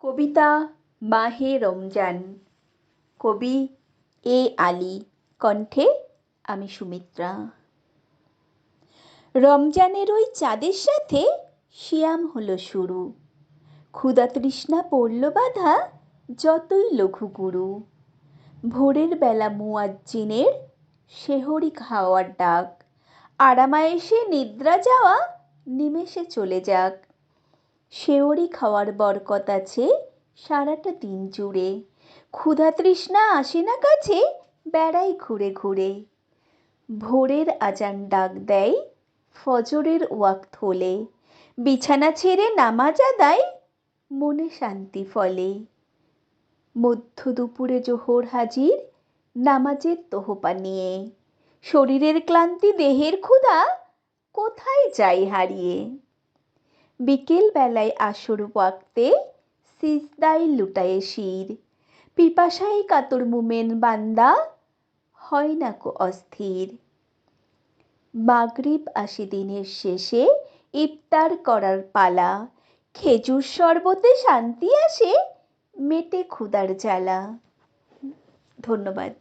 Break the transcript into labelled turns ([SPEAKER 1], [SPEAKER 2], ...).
[SPEAKER 1] কবিতা মাহে রমজান, কবি এ আলী, কণ্ঠে আমি সুমিত্রা। রমজানের ওই চাঁদের সাথে শিয়াম হলো শুরু, ক্ষুধা তৃষ্ণা পড়ল বাধা যতই লঘু গুরু। ভোরের বেলা মুয়াজ্জিনের সেহরি খাওয়ার ডাক, আরামায়েশে নিদ্রা যাওয়া নিমেষে চলে যাক। সেহরি খাওয়ার বরকত আছে সারাটা দিন জুড়ে, ক্ষুধা তৃষ্ণা আসে না কাছে, বেড়াই ঘুরে ঘুরে। ভোরের আজান ডাক দেয় ফজরের ওয়াক্ত হলে, বিছানা ছেড়ে নামাজ আদায় মনে শান্তি ফলে। মধ্য দুপুরে জোহর হাজির নামাজের তোহপা নিয়ে, শরীরের ক্লান্তি দেহের ক্ষুধা কোথায় যায় হারিয়ে। বিকেল বেলায় আসর ওয়াক্তে সিজদায় লুটায়ে শির, পিপাসায় কাতর মুমেন বান্দা হয় না কো অস্থির। মাগরিব আসে দিনের শেষে ইফতার করার পালা, খেজুর শরবতে শান্তি আসে মেটে ক্ষুধার জ্বালা। ধন্যবাদ।